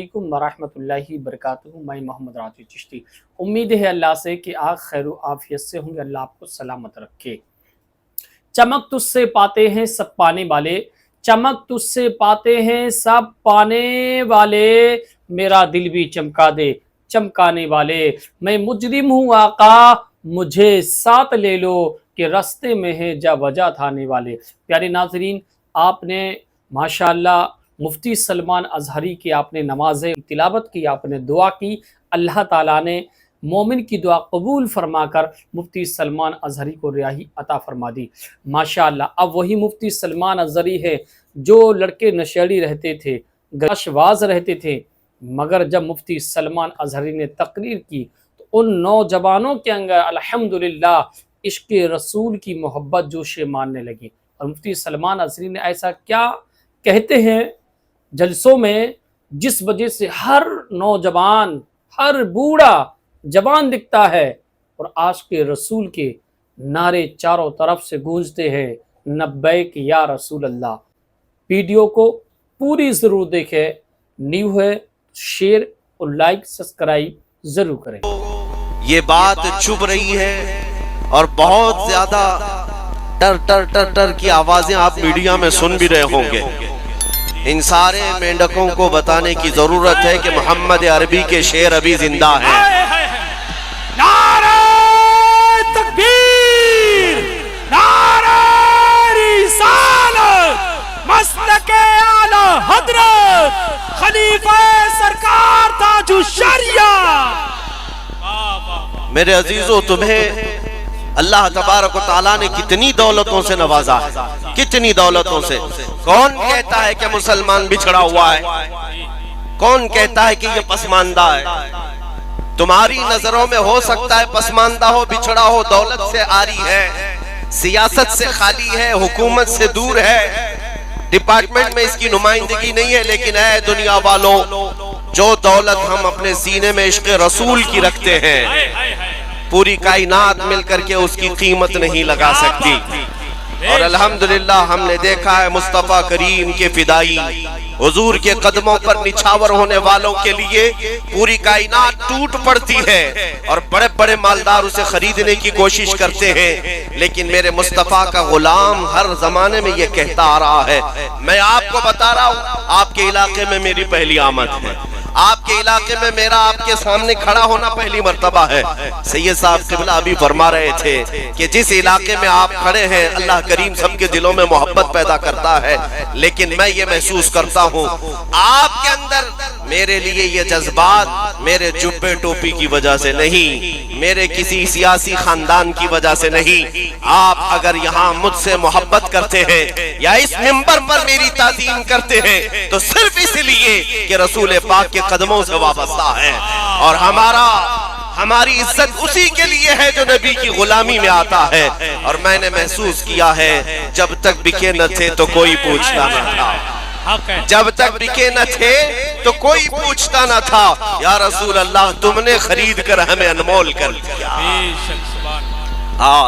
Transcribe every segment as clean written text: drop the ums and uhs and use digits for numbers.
علیکم ورحمۃ اللہ وبرکاتہ۔ میں محمد راجی چشتی۔ امید ہے اللہ سے کہ آپ خیر و عافیت سے ہوں گے، اللہ آپ کو سلامت رکھے۔ چمک تجھ سے پاتے ہیں سب پانے والے، چمک تجھ سے پاتے ہیں سب پانے والے، میرا دل بھی چمکا دے چمکانے والے۔ میں مجرم ہوں آقا مجھے ساتھ لے لو، کہ رستے میں ہے جا وجہ تھانے والے۔ پیارے ناظرین، آپ نے ماشاءاللہ مفتی سلمان اظہری کی آپ نے نمازیں تلاوت کی، آپ نے دعا کی، اللہ تعالیٰ نے مومن کی دعا قبول فرما کر مفتی سلمان اظہری کو رہائی عطا فرما دی۔ ماشاءاللہ اب وہی مفتی سلمان اظہری ہے جو لڑکے نشیڑی رہتے تھے، گشواز رہتے تھے، مگر جب مفتی سلمان اظہری نے تقریر کی تو ان نوجوانوں کے اندر الحمدللہ عشق رسول کی محبت جوش ماننے لگی۔ اور مفتی سلمان اظہری نے ایسا کیا کہتے ہیں جلسوں میں جس وجہ سے ہر نوجوان، ہر بوڑھا جوان دکھتا ہے، اور عاشق رسول کے نعرے چاروں طرف سے گونجتے ہیں، لبیک یا رسول اللہ۔ ویڈیو کو پوری ضرور دیکھیں، نیو ہے شیئر اور لائک سبسکرائب ضرور کریں۔ یہ بات چبھ رہی ہے اور بہت زیادہ ٹر ٹر ٹر ٹر کی آوازیں آپ میڈیا میں سن بھی رہے ہوں گے۔ ان سارے مینڈکوں کو بتانے کی ضرورت ہے کہ محمد عربی کے شعر ابھی زندہ ہیں۔ نعرہ تکبیر، نعرہ رسالت، مسلک اعلی حضرت خلیفہ سرکار تاج الشریعہ۔ میرے عزیزو، تمہیں اللہ تبارک و تعالیٰ نے کتنی دولتوں سے نوازا ہے، کتنی دولتوں سے۔ کون کہتا ہے کہ مسلمان بچھڑا ہوا ہے؟ کون کہتا ہے کہ یہ پسماندہ ہے؟ تمہاری نظروں میں ہو سکتا ہے پسماندہ ہو، بچھڑا ہو، دولت سے عاری ہے، سیاست سے خالی ہے، حکومت سے دور ہے، ڈپارٹمنٹ میں اس کی نمائندگی نہیں ہے، لیکن اے دنیا والوں، جو دولت ہم اپنے سینے میں عشق رسول کی رکھتے ہیں، پوری کائنات مل کر کے اس کی قیمت نہیں لگا سکتی۔ اور الحمدللہ ہم نے دیکھا ہے مصطفیٰ کریم کے فدائی حضور کے قدموں پر نچھاور ہونے والوں کے لیے پوری کائنات ٹوٹ پڑتی ہے، اور بڑے بڑے مالدار اسے خریدنے کی کوشش کرتے ہیں، لیکن میرے مصطفیٰ کا غلام ہر زمانے میں یہ کہتا آ رہا ہے۔ میں آپ کو بتا رہا ہوں، آپ کے علاقے میں میری پہلی آمد ہے، آپ کے علاقے میں میرا آپ کے سامنے کھڑا ہونا پہلی مرتبہ ہے۔ سید صاحب قبلہ ابھی فرما رہے تھے کہ جس علاقے میں آپ کھڑے ہیں اللہ کریم سب کے دلوں میں محبت پیدا کرتا ہے، لیکن میں یہ محسوس کرتا ہوں آپ کے اندر میرے لیے یہ جذبات میرے جبے ٹوپی کی وجہ سے نہیں، میرے کسی سیاسی خاندان کی وجہ سے نہیں۔ آپ اگر یہاں مجھ سے محبت کرتے ہیں یا اس منبر پر میری تعظیم کرتے ہیں تو صرف اس لیے کہ رسول پاک کے قدموں سے وابستہ ہے، اور ہماری عزت اسی کے لیے ہے جو نبی کی غلامی میں آتا ہے۔ اور میں نے محسوس کیا ہے جب تک بکے نہ تھے تو کوئی پوچھتا نہ تھا، جب تک بکے نہ تھے تو کوئی پوچھتا نہ تھا، یا رسول اللہ تم نے خرید کر ہمیں انمول کر دیا۔ ہاں،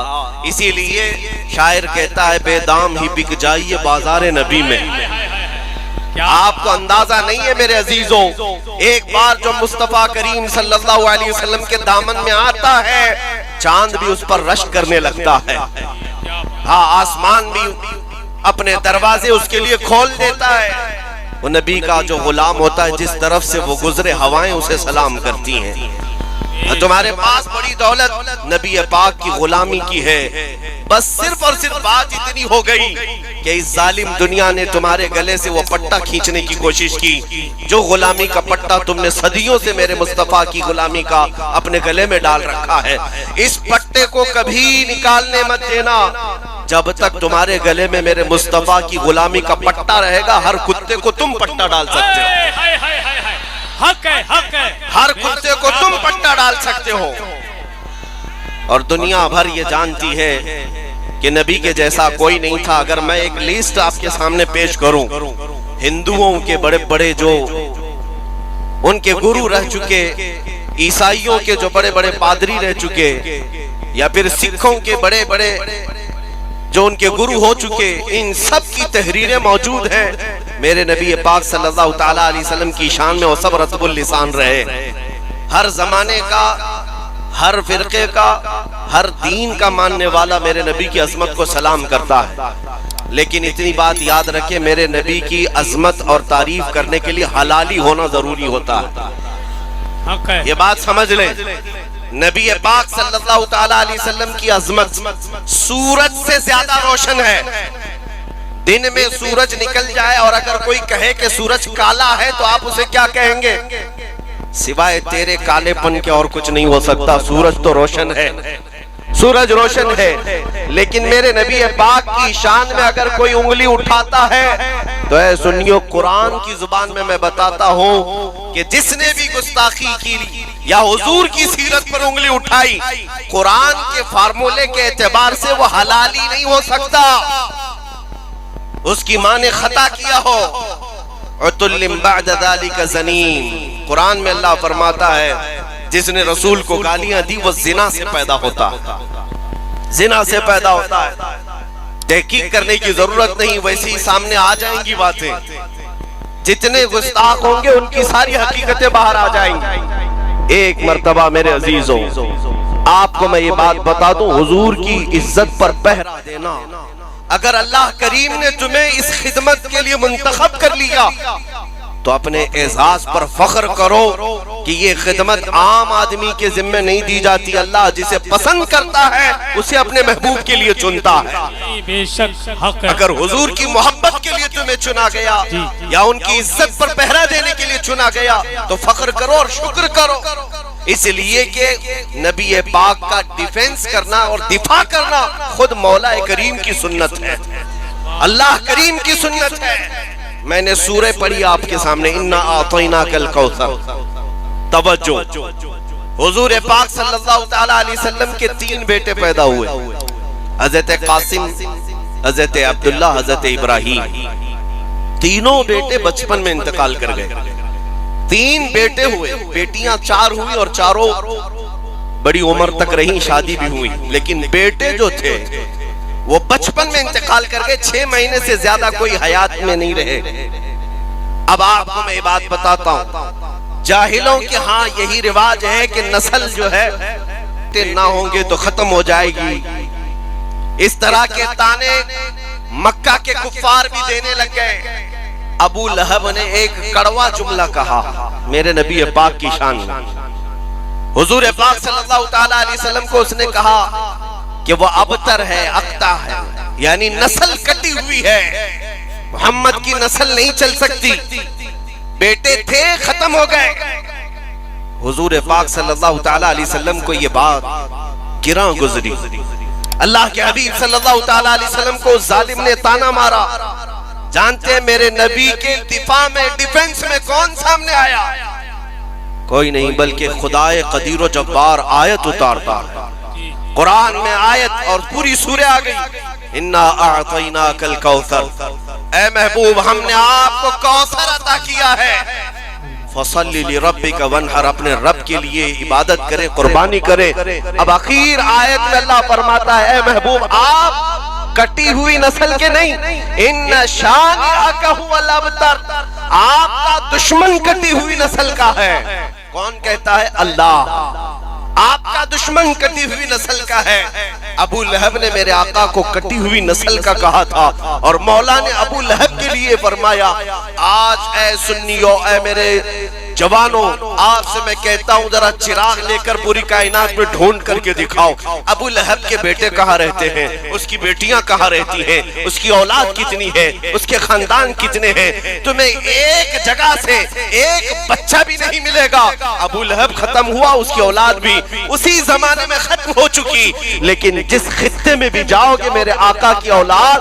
اسی لیے شاعر کہتا ہے بے دام ہی بک جائیے بازار نبی میں۔ آپ کو اندازہ نہیں ہے میرے عزیزوں، ایک بار جو مصطفیٰ کریم صلی اللہ علیہ وسلم کے دامن میں آتا ہے چاند بھی اس پر رشک کرنے لگتا ہے، ہاں آسمان بھی اپنے دروازے اس کے لیے کھول دیتا ہے۔ وہ نبی کا جو غلام ہوتا ہے جس طرف سے وہ گزرے ہوائیں اسے سلام کرتی ہیں۔ تمہارے پاس بڑی دولت نبی پاک کی غلامی کی ہے، بس صرف اور صرف بات اتنی ہو گئی کہ اس ظالم دنیا نے تمہارے گلے سے وہ پٹا کھینچنے کی کوشش کی، جو غلامی کا پٹا تم نے صدیوں سے میرے مصطفیٰ کی غلامی کا اپنے گلے میں ڈال رکھا ہے۔ اس پٹے کو کبھی نکالنے مت دینا، جب تک تمہارے گلے میں میرے مصطفیٰ کی غلامی کا پٹا رہے گا ہر کتے کو تم پٹا ڈال سکتے ہو، ہر کتے کو تم پٹا ڈال سکتے ہو۔ اور دنیا بھر یہ جانتی ہے کہ نبی کے جیسا کوئی نہیں تھا۔ اگر میں ایک لیسٹ آپ کے سامنے پیش کروں ہندوؤں کے بڑے بڑے جو ان کے گرو رہ چکے، عیسائیوں کے جو بڑے بڑے پادری رہ چکے، یا پھر سکھوں کے بڑے بڑے جو ان کے گرو ہو چکے، ان سب کی تحریریں موجود ہیں۔ میرے نبی پاک صلی اللہ تعالیٰ علیہ وسلم کی شان میں وہ سب رطب اللسان رہے۔ ہر زمانے کا، ہر فرقے کا، ہر دین کا ماننے والا میرے نبی کی عظمت کو سلام کرتا ہے، لیکن اتنی بات یاد رکھے، میرے نبی کی عظمت اور تعریف کرنے کے لیے حلالی ہونا ضروری ہوتا ہے۔ حق ہے۔ یہ بات سمجھ لیں، نبی پاک صلی اللہ تعالیٰ علیہ وسلم کی عظمت سورج سے زیادہ روشن ہے۔ دن میں سورج نکل جائے اور اگر کوئی کہے کہ سورج کالا ہے تو آپ اسے کیا کہیں گے؟ سوائے تیرے کالے پن کے اور کچھ نہیں ہو سکتا، سورج تو روشن ہے، سورج روشن ہے۔ لیکن میرے نبی پاک کی شان میں اگر کوئی انگلی اٹھاتا ہے تو اے سنیو، قرآن کی زبان میں بتاتا ہوں کہ جس نے بھی گستاخی کی یا حضور کی سیرت پر انگلی اٹھائی، قرآن کے فارمولے کے اعتبار سے وہ حلالی نہیں ہو سکتا، اس کی ماں نے خطا کیا ہو۔ عُتُلٍ بَعْدَ ذَلِكَ زَنِيمٍ، قرآن میں اللہ فرماتا ہے جس نے رسول کو گالیاں دی وہ زنا سے پیدا ہوتا ہے، زنا سے پیدا ہوتا ہے۔ تحقیق کرنے کی ضرورت نہیں، ویسے ہی سامنے آ جائیں گی باتیں، جتنے گستاخ ہوں گے ان کی ساری حقیقتیں باہر آ جائیں گی۔ ایک مرتبہ میرے عزیزوں، آپ کو میں یہ بات بتا دوں، حضور کی عزت پر پہرا دینا، اگر اللہ کریم نے تمہیں اس خدمت کے لیے منتخب کر لیا تو اپنے اعزاز پر فخر کرو کہ یہ خدمت عام آدمی کے ذمہ نہیں دی جاتی، اللہ جسے پسند کرتا ہے اسے اپنے محبوب کے لیے چنتا ہے۔ بے شک حق ہے۔ اگر حضور کی محبت کے لیے تمہیں چنا گیا یا ان کی عزت پر پہرا دینے کے لیے چنا گیا تو فخر کرو اور شکر کرو، اس لیے کہ نبی پاک کا ڈیفینس کرنا اور دفاع کرنا خود مولا کریم کی سنت ہے، اللہ کریم کی سنت ہے۔ میں نے سورہ پڑھی آپ کے سامنے، اِنَّا أَعْطَيْنَاكَ الْكَوْثَرَ۔ توجہ، حضور پاک صلی اللہ تعالیٰ علیہ وسلم کے 3 بیٹے پیدا ہوئے، حضرت قاسم، حضرت عبداللہ، حضرت ابراہیم۔ تینوں بیٹے بچپن میں انتقال کر گئے۔ 3 بیٹے ہوئے، بیٹیاں 4 ہوئی اور چاروں بڑی عمر تک رہیں، شادی بھی ہوئی، لیکن بیٹے جو تھے وہ بچپن میں انتقال کر گئے، 6 مہینے سے زیادہ کوئی حیات میں نہیں رہے۔ اب آپ کو میں یہ بات بتاتا ہوں، جاہلوں کے ہاں یہی رواج ہے کہ نسل جو ہے نہ ہوں گے تو ختم ہو جائے گی، اس طرح کے تانے مکہ کے کفار بھی دینے لگ گئے۔ ابو لہب نے ایک کڑوا جملہ کہا میرے نبی پاک کی شان میں، حضور پاک صلی اللہ تعالیٰ علیہ وسلم کو اس نے کہا کہ وہ ابتر ہے، اقتا ہے، یعنی نسل کٹی ہوئی ہے، محمد کی نسل نہیں چل سکتی، بیٹے تھے ختم ہو گئے۔ حضور پاک صلی اللہ تعالیٰ علیہ وسلم کو یہ بات گراں گزری، اللہ کے حبیب صلی اللہ تعالیٰ علیہ وسلم کو ظالم نے تانا مارا۔ جانتے ہیں میرے نبی کے دفاع میں، ڈیفنس میں کون سامنے آیا؟ کوئی نہیں بلکہ خدائے قدیر و جبار آیت اتارتا ہے، قرآن میں آیت اور پوری سورہ آ گئی، اِنَّا أَعْطَيْنَاكَ الْكَوْثَرَ، اے محبوب ہم نے آپ کو کوثر عطا کیا ہے، فَصَلِّ لِرَبِّكَ وَانْحَرْ، اپنے رب کے لیے عبادت کریں، قربانی کریں۔ اب آخر آیت میں اللہ فرماتا ہے اے محبوب آپ کٹی ہوئی نسل کے نہیں، اِنَّ شَانِئَكَ هُوَ الْأَبْتَرُ، آپ کا دشمن کٹی ہوئی نسل کا ہے۔ کون کہتا ہے؟ اللہ۔ آپ کا دشمن کٹی ہوئی نسل کا ہے۔ ابو لہب نے میرے آقا کو کٹی ہوئی نسل کا کہا تھا، اور مولا نے ابو لہب کے لیے فرمایا آج اے سنیو، اے میرے جوانوں، آپ سے میں کہتا ہوں ذرا چراغ لے کر پوری کائنات میں ڈھونڈ کر کے دکھاؤ ابو لہب کے بیٹے کہاں رہتے ہیں، اس کی بیٹیاں کہاں رہتی ہیں، اس کی اولاد کتنی ہے، اس کے خاندان کتنے ہیں۔ تمہیں ایک جگہ سے ایک بچہ بھی نہیں ملے گا۔ ابو لہب ختم ہوا، اس کی اولاد بھی اسی زمانے میں ختم ہو چکی، لیکن جس خطے میں بھی جاؤ گے میرے آقا کی اولاد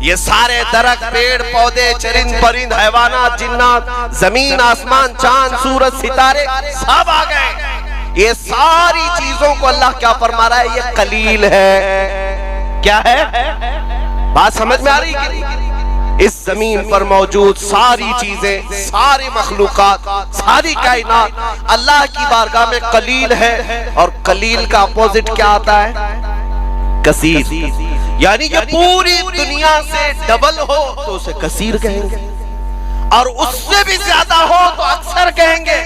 یہ سارے درخت پیڑ پودے چرند پرند حیوانات جنات زمین آسمان چاند سورج ستارے سب آ گئے. یہ ساری چیزوں کو اللہ کیا فرما رہا ہے؟ یہ قلیل ہے. کیا ہے؟ بات سمجھ میں آ رہی ہے؟ اس زمین پر موجود ساری چیزیں، ساری مخلوقات، ساری کائنات اللہ کی بارگاہ میں قلیل ہے. اور قلیل کا اپوزٹ کیا آتا ہے؟ کثیر. یعنی کہ پوری دنیا سے ڈبل ہو تو اسے کثیر کہیں گے، اور اس سے بھی زیادہ ہو تو اکثر کہیں گے،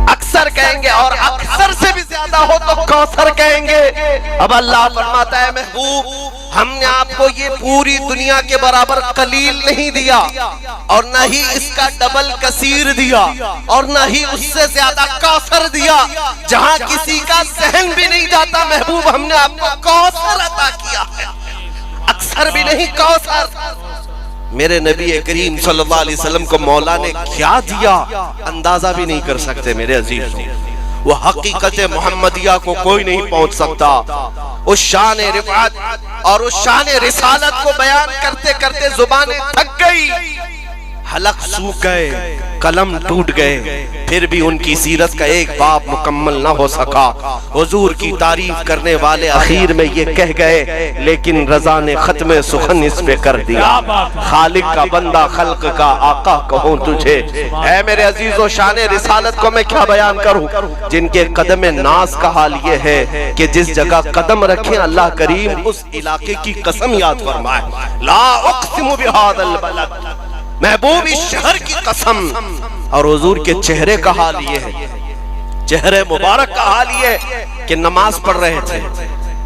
اکثر کہیں گے، اور اکثر سے بھی زیادہ ہو تو کوثر کہیں گے. اب اللہ فرماتا ہے محبوب ہم نے آپ کو یہ پوری دنیا کے برابر قلیل نہیں دیا، اور نہ ہی اس کا ڈبل کثیر دیا، اور نہ ہی اس سے زیادہ کوثر دیا. جہاں کسی کا ذہن بھی نہیں جاتا محبوب ہم نے آپ کو کوثر عطا کیا ہے، اکثر بھی نہیں کوثر. میرے نبی کریم صلی اللہ علیہ وسلم کو مولا نے کیا دیا اندازہ بھی نہیں کر سکتے میرے عزیزوں. وہ حقیقت محمدیہ کو کوئی نہیں پہنچ سکتا. اس شان رفعت اور اس شان رسالت کو بیان کرتے کرتے زبانیں تھک گئی، حلق سوکھ گئے، قلم ٹوٹ گئے، پھر بھی ان کی سیرت کا ایک باب مکمل نہ ہو سکا. حضور کی تعریف کرنے والے اخیر میں یہ کہہ گئے لیکن رضا نے ختم سخن اس پہ کر دیا. خالق کا بندہ خلق کا آقا کہوں تجھے. اے میرے عزیزو شان رسالت کو میں کیا بیان کروں؟ جن کے قدم ناز کا حال یہ ہے کہ جس جگہ قدم رکھیں اللہ کریم اس علاقے کی قسم یاد فرمائے. لا اقسم بہذا البلد، محبوب اس شہر کی قسم. اور حضور کے چہرے کا حال یہ ہے، چہرے مبارک کا حال یہ ہے کہ نماز پڑھ رہے تھے.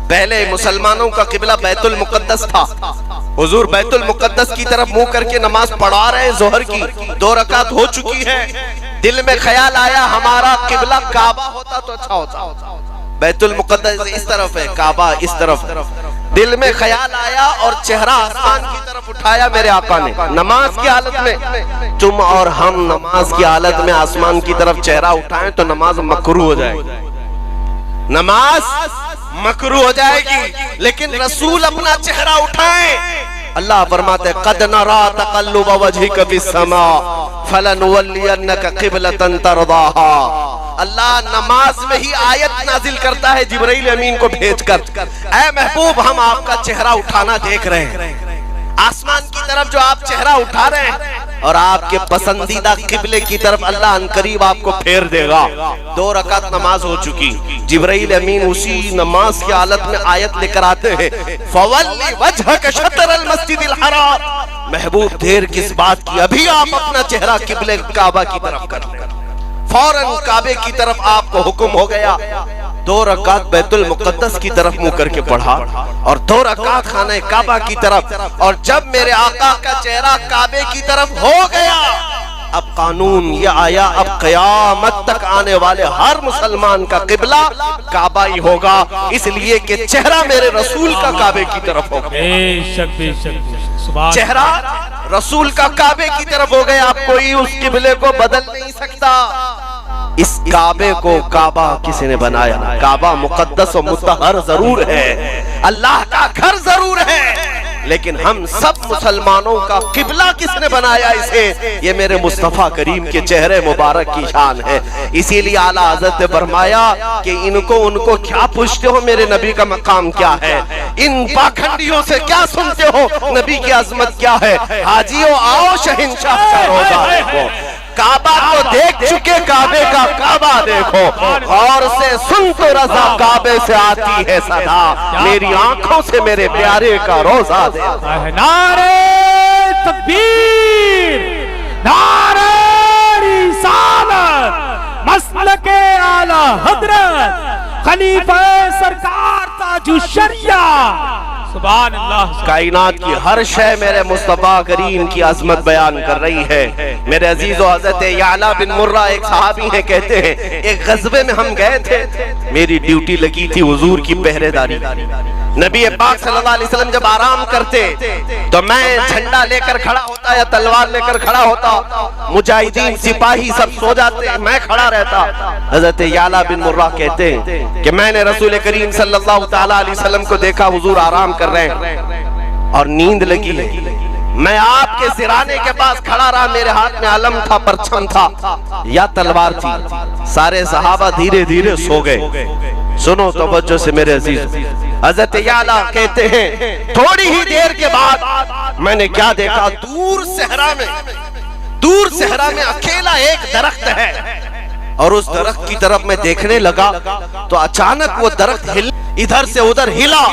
پہلے مسلمانوں کا قبلہ بیت المقدس تھا. حضور بیت المقدس کی طرف منہ کر کے نماز پڑھا رہے ہیں. ظہر کی 2 رکعت ہو چکی ہے. دل میں خیال آیا ہمارا قبلہ کعبہ ہوتا تو اچھا ہوتا. بیت المقدس اس طرف ہے، کعبہ اس طرف. دل میں خیال آیا اور چہرہ آسمان کی طرف اٹھایا میرے آقا نے نماز کی حالت میں. تم اور ہم نماز کی حالت میں آسمان کی طرف چہرہ اٹھائیں تو نماز مکروہ ہو جائے گی، نماز مکروہ ہو جائے گی. لیکن رسول اپنا چہرہ اٹھائیں. اللہ فرماتے ہیں قد نرا تقلب وجهك في السماء فلنولينك قبلة ترضاها. اللہ نماز میں ہی آیت نازل کرتا ہے جبرائیل امین کو بھیج کر، اے محبوب ہم آپ کا چہرہ اٹھانا دیکھ رہے ہیں. آسمان کی طرف جو آپ چہرہ اٹھا رہے ہیں اور آپ کے پسندیدہ قبلے کی طرف اللہ ان قریب آپ کو پھیر دے گا. 2 رکعت نماز ہو چکی. جبرائیل امین اسی نماز کی حالت میں آیت لے کر آتے ہیں فَوَلِّ وَجْهَكَ شَطْرَ الْمَسْجِدِ الْحَرَامِ. محبوب دیر کس بات کی، ابھی آپ اپنا چہرہ قبلے کعبہ کی طرف کر لیں. فوراً کعبے کی طرف آپ کو حکم ہو گیا. 2 رکعت بیت المقدس کی طرف منہ کر کے پڑھا اور 2 رکعت خانہ کعبہ کی طرف. اور جب میرے آقا کا چہرہ کعبے کی طرف ہو گیا اب قانون یہ آیا اب قیامت تک آنے والے ہر مسلمان کا قبلہ کعبہ ہی ہوگا، اس لیے کہ چہرہ میرے رسول کا کعبے کی طرف ہوگا. بے شک بے شک، چہرہ رسول کا کعبے کی طرف ہو گیا. اب کوئی اس قبلے کو بدل نہیں سکتا. اس کعبے کو کعبہ کسی نے بنایا؟ کعبہ مقدس و مطہر ضرور ہے، اللہ کا گھر ضرور ہے، لیکن ہم سب مسلمانوں کا قبلہ کس نے بنایا اسے؟ یہ میرے مصطفیٰ کریم کے چہرے مبارک کی شان ہے. اسی لیے اعلیٰ حضرت نے فرمایا کہ ان کو کیا پوچھتے ہو میرے نبی کا مقام کیا ہے؟ ان پاکھنڈیوں سے کیا سنتے ہو نبی کی عظمت کیا ہے؟ حاجیوں آؤ شہنشاہ کا روضہ دیکھو. کعبہ کو دیکھ چکے کعبے کا کعبہ دیکھو. غور سے سن تو رضا کعبے سے آتی ہے صدا، میری آنکھوں سے میرے پیارے کا روضہ دیکھو. نعرہ تکبیر، نعرہ رسالت، مسلک اعلی حضرت خلیفہ سرکار تاج الشریعہ. سبحان اللہ. کائنات کی ہر شے میرے مصطفیٰ کریم کی عظمت بیان کر رہی ہے. میرے عزیز و حضرت یعلا بن مرہ ایک صحابی ہیں، کہتے ہیں ایک غزوے میں ہم گئے تھے، میری ڈیوٹی لگی تھی حضور کی پہرے داری. نبی پاک صلی اللہ علیہ وسلم جب آرام کرتے تو میں جھنڈا لے کر کھڑا ہوتا یا تلوار لے کر کھڑا ہوتا، مجاہدین سپاہی سب سو جاتے، میں کھڑا رہتا. حضرت یعلا بن مرہ کہتے ہیں کہ میں نے رسول کریم صلی اللہ تعالی علیہ وسلم کو دیکھا حضور آرام کر رہے ہیں. اور نیند لگی ہے. میں آپ کے سرانے کے پاس کھڑا رہا, میرے ہاتھ میں علم تھا, پرچم تھا یا تلوار تھی. سارے صحابہ دھیرے دھیرے سو گئے. سنو توجہ سے میرے عزیز, حضرت یعلا کہتے ہیں تھوڑی ہی دیر کے بعد میں نے کیا دیکھا, دور صحرا میں اکیلا ایک درخت ہے, اور اس درخت کی طرف میں دیکھنے لگا تو اچانک وہ درخت ادھر سے ادھر ہلا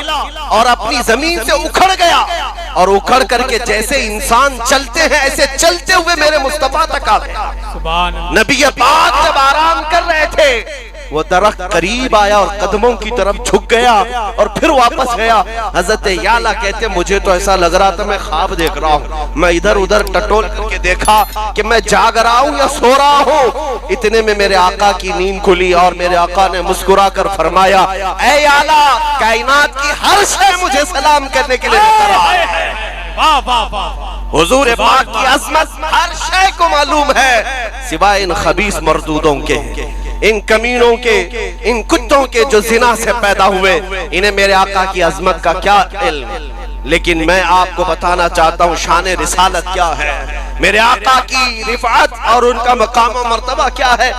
اور اپنی زمین سے اکھڑ گیا, اور اکھڑ کر کے جیسے انسان چلتے ہیں ایسے چلتے ہوئے میرے مصطفیٰ تک آ گیا. نبی پاک جب آرام کر رہے تھے وہ درخت قریب آیا اور قدموں کی طرف جھک گیا اور پھر واپس گیا. حضرت یعلا کہتے مجھے تو ایسا لگ رہا تھا میں خواب دیکھ رہا ہوں. میں ادھر ادھر ٹٹول کر کے دیکھا کہ میں جاگ رہا ہوں یا سو رہا ہوں. اتنے میں میرے آقا کی نیند کھلی اور میرے آقا نے مسکرا کر فرمایا, اے یعلا, کائنات کی ہر شے مجھے سلام کرنے کے لیے تیار ہے. حضور پاک کی عظمت ہر شے کو معلوم ہے سوائے ان خبیث مردودوں کے, ان کمینوں کے, ان کتوں کے جو زنا سے پیدا ہوئے. انہیں میرے آقا کی عظمت کا کیا علم. لیکن میں آپ کو بتانا چاہتا ہوں شان رسالت کیا ہے, میرے آقا کی رفعت اور ان کا مقام و مرتبہ کیا ہے.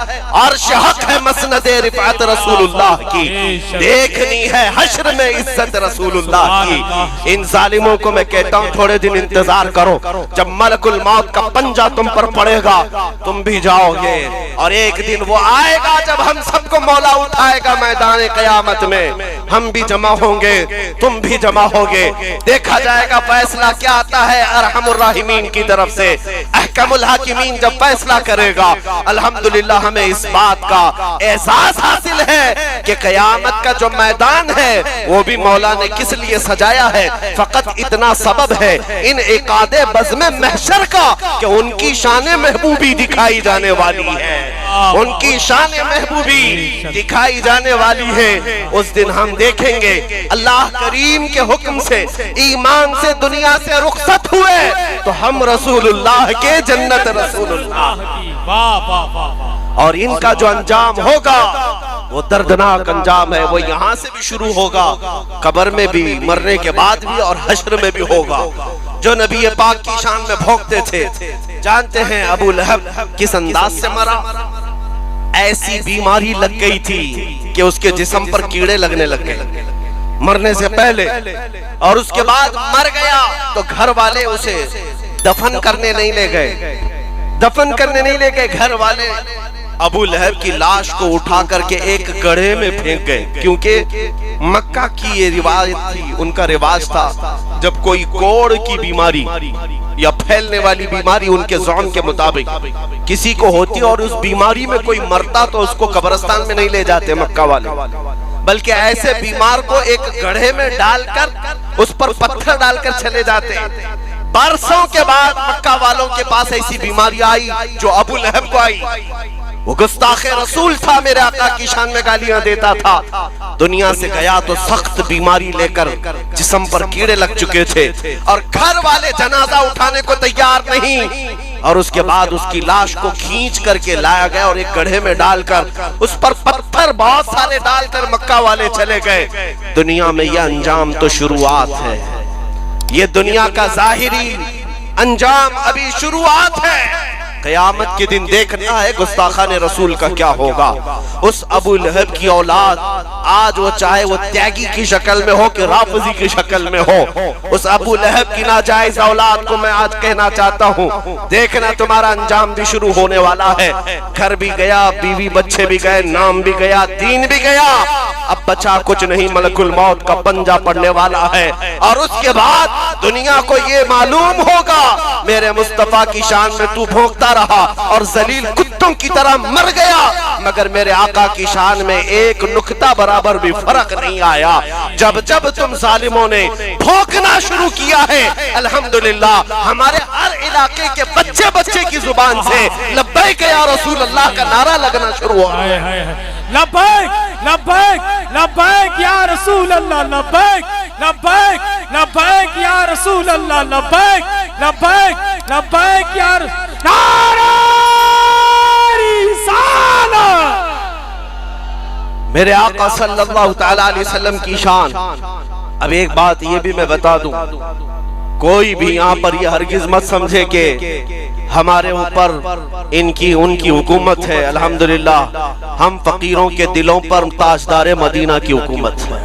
عرش حق ہے مسند رفعت رسول اللہ کی, دیکھنی ہے حشر میں عزت رسول اللہ کی. ان ظالموں کو میں کہتا ہوں تھوڑے دن انتظار کرو, جب ملک الموت کا پنجہ تم پر پڑے گا تم بھی جاؤ گے, اور ایک دن وہ آئے گا جب ہم سب کو مولا اٹھائے گا میدان قیامت میں. ہم بھی جمع ہوں گے, تم بھی جمع ہوگے, دیکھا جائے گا فیصلہ کیا آتا ہے ارحم الراحمین کی طرف سے. احکم الحاکمین جب فیصلہ کرے گا, الحمدللہ ہمیں اس بات کا احساس حاصل ہے کہ قیامت کا جو میدان ہے وہ بھی مولا نے کس لیے سجایا ہے. فقط اتنا سبب ہے ان عقاد بزم محشر کا کہ ان کی شان محبوبی دکھائی جانے والی ہے, ان کی شان محبوبی دکھائی جانے والی ہے. اس دن ہم دیکھیں گے اللہ کریم کے حکم سے ایمان سے دنیا سے رخصت ہوئے تو ہم رسول اللہ کے جنت رسول اللہ, اور ان کا جو انجام ہوگا وہ دردناک انجام ہے. وہ یہاں سے بھی شروع ہوگا, قبر میں بھی, مرنے کے بعد بھی, اور حشر میں بھی ہوگا. جو نبی پاک کی شان میں بھونکتے تھے, جانتے ہیں ابو لہب کس انداز سے مرا. ایسی بیماری لگ گئی تھی کہ اس کے جسم پر کیڑے لگنے لگ گئے مرنے سے پہلے, اور اس کے بعد مر گیا تو گھر والے اسے دفن کرنے نہیں لے گئے. گھر والے ابو لہب کی لاش کو اٹھا کر کے ایک گڑھے میں پھینک گئے, کیونکہ مکہ کی یہ روایت تھی, ان کا رواج تھا جب کوئی کوڑ کی بیماری یا پھیلنے والی بیماری ان کے ذہن کے مطابق کسی کو ہوتی اور اس بیماری میں کوئی مرتا تو اس کو قبرستان میں نہیں لے جاتے مکہ والے, بلکہ ایسے بیمار کو ایک گڑھے میں ڈال کر اس پر پتھر ڈال کر چلے جاتے. برسوں کے بعد مکہ والوں کے پاس ایسی بیماری آئی جو ابو لہب کو آئی. وہ گستاخ رسول تھا, میرے آقا کی شان میں گالیاں دیتا تھا. دنیا سے گیا تو سخت بیماری لے کر, جسم پر کیڑے لگ چکے تھے, اور گھر والے جنازہ اٹھانے کو تیار نہیں. اور اس کے بعد اس کی لاش کو کھینچ کر کے لایا گیا اور ایک گڑھے میں ڈال کر اس پر پتھر بہت سارے ڈال کر مکہ والے چلے گئے. دنیا میں یہ انجام تو شروعات ہے, یہ دنیا کا ظاہری انجام ابھی شروعات ہے. قیامت کے دن دیکھنا ہے گستاخان رسول کا کیا ہوگا. اس ابو لہب کی اولاد آج وہ چاہے وہ تیاگی کی شکل میں ہو کہ رافضی کی شکل میں ہو, اس ابو لہب کی ناجائز اولاد کو میں آج کہنا چاہتا ہوں دیکھنا تمہارا انجام بھی شروع ہونے والا ہے. گھر بھی گیا, بیوی بچے بھی گئے, نام بھی گیا, دین بھی گیا, اب بچا کچھ نہیں, ملک الموت کا پنجہ پڑنے والا ہے. اور اس کے بعد دنیا کو یہ معلوم ہوگا میرے مصطفیٰ کی شان میں تو بھونکتا رہا اور ذلیل کتوں کی طرح مر گیا, مگر میرے آقا کی شان میں ایک نقطہ برابر بھی فرق نہیں آیا. جب جب تم ظالموں نے بھونکنا شروع کیا ہے, الحمدللہ ہمارے ہر علاقے کے بچے بچے کی زبان سے لبیک یا رسول اللہ کا نعرہ لگنا شروع ہوا. لبیک لبیک لبیک یا رسول اللہ, لبیک لبیک لبیک یا رسول اللہ, لبیک لبیک لبیک یا نعرہ رسالت. میرے آقا صلی اللہ تعالی علیہ وسلم کی شان. اب ایک بات یہ بھی میں بتا دوں, کوئی بھی یہاں پر یہ ہرگز مت سمجھے کہ ہمارے اوپر ان کی حکومت ہے. الحمدللہ ہم فقیروں کے دلوں پر تاجدار مدینہ کی حکومت ہے.